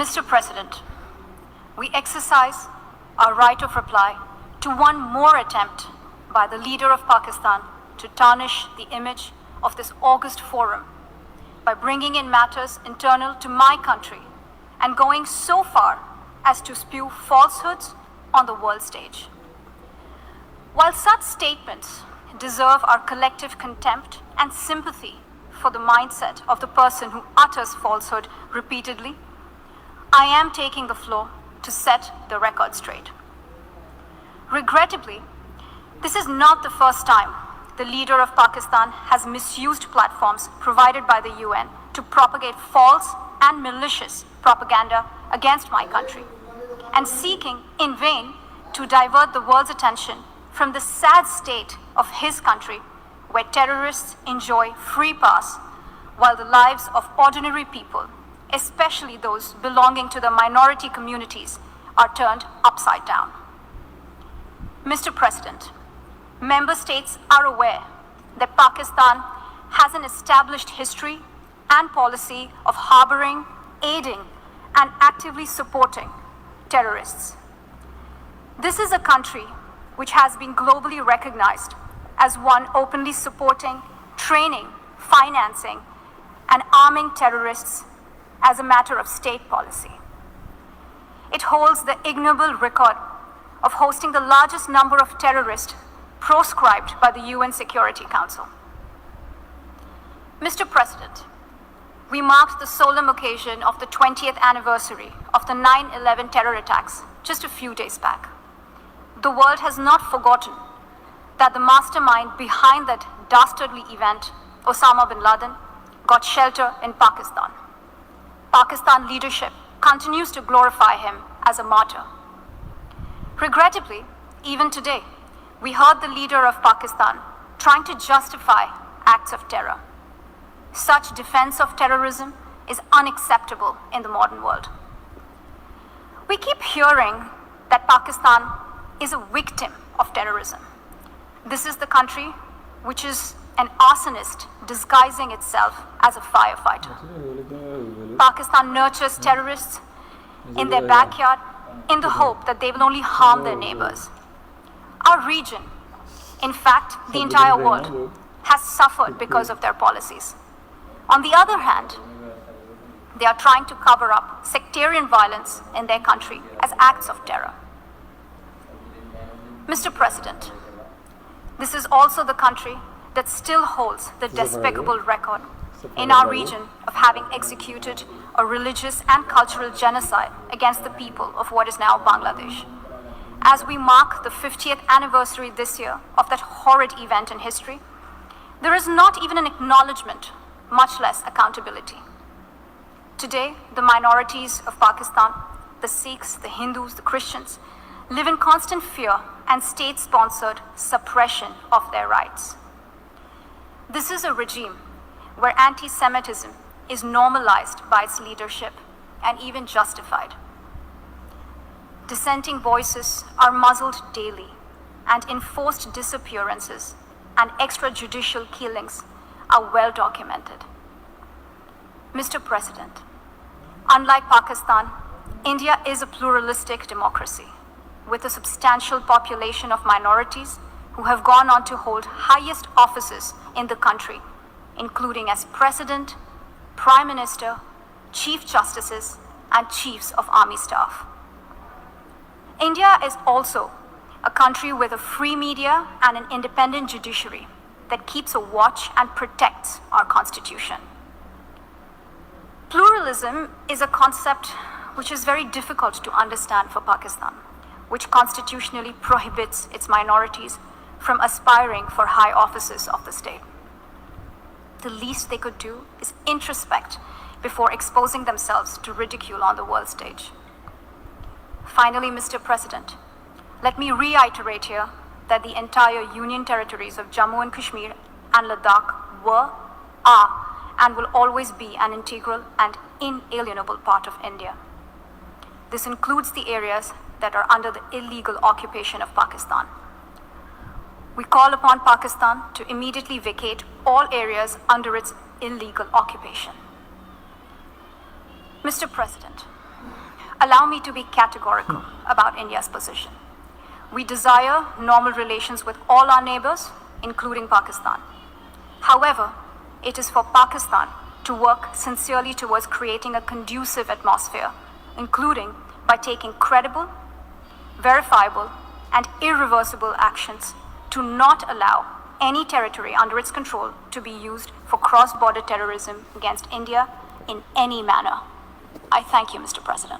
Mr. President, we exercise our right of reply to one more attempt by the leader of Pakistan to tarnish the image of this August forum by bringing in matters internal to my country and going so far as to spew falsehoods on the world stage. While such statements deserve our collective contempt and sympathy for the mindset of the person who utters falsehood repeatedly, I am taking the floor to set the record straight. Regrettably, this is not the first time the leader of Pakistan has misused platforms provided by the UN to propagate false and malicious propaganda against my country, and seeking in vain to divert the world's attention from the sad state of his country, where terrorists enjoy free pass while the lives of ordinary people, especially those belonging to the minority communities, are turned upside down. Mr. President, member states are aware that Pakistan has an established history and policy of harboring, aiding, and actively supporting terrorists. This is a country which has been globally recognized as one openly supporting, training, financing, and arming terrorists as a matter of state policy. It holds the ignoble record of hosting the largest number of terrorists proscribed by the UN Security Council. Mr. President, we marked the solemn occasion of the 20th anniversary of the 9/11 terror attacks just a few days back. The world has not forgotten that the mastermind behind that dastardly event, Osama bin Laden, got shelter in Pakistan. Pakistan leadership continues to glorify him as a martyr. Regrettably, even today, we heard the leader of Pakistan trying to justify acts of terror. Such defense of terrorism is unacceptable in the modern world. We keep hearing that Pakistan is a victim of terrorism. This is the country which is an arsonist disguising itself as a firefighter. Pakistan nurtures terrorists in their backyard in the hope that they will only harm their neighbors. Our region, in fact, the entire world, has suffered because of their policies. On the other hand, they are trying to cover up sectarian violence in their country as acts of terror. Mr. President, this is also the country that still holds the despicable record in our region of having executed a religious and cultural genocide against the people of what is now Bangladesh. As we mark the 50th anniversary this year of that horrid event in history, there is not even an acknowledgement, much less accountability. Today, the minorities of Pakistan, the Sikhs, the Hindus, the Christians, live in constant fear and state-sponsored suppression of their rights. This is a regime where anti-Semitism is normalized by its leadership and even justified. Dissenting voices are muzzled daily, and enforced disappearances and extrajudicial killings are well documented. Mr. President, unlike Pakistan, India is a pluralistic democracy with a substantial population of minorities who have gone on to hold highest offices in the country, including as President, Prime Minister, Chief Justices, and Chiefs of Army Staff. India is also a country with a free media and an independent judiciary that keeps a watch and protects our constitution. Pluralism is a concept which is very difficult to understand for Pakistan, which constitutionally prohibits its minorities from aspiring for high offices of the state. The least they could do is introspect before exposing themselves to ridicule on the world stage. Finally, Mr. President, let me reiterate here that the entire Union territories of Jammu and Kashmir and Ladakh were, are, and will always be an integral and inalienable part of India. This includes the areas that are under the illegal occupation of Pakistan. We call upon Pakistan to immediately vacate all areas under its illegal occupation. Mr. President, allow me to be categorical about India's position. We desire normal relations with all our neighbors, including Pakistan. However, it is for Pakistan to work sincerely towards creating a conducive atmosphere, including by taking credible, verifiable, and irreversible actions to not allow any territory under its control to be used for cross-border terrorism against India in any manner. I thank you, Mr. President.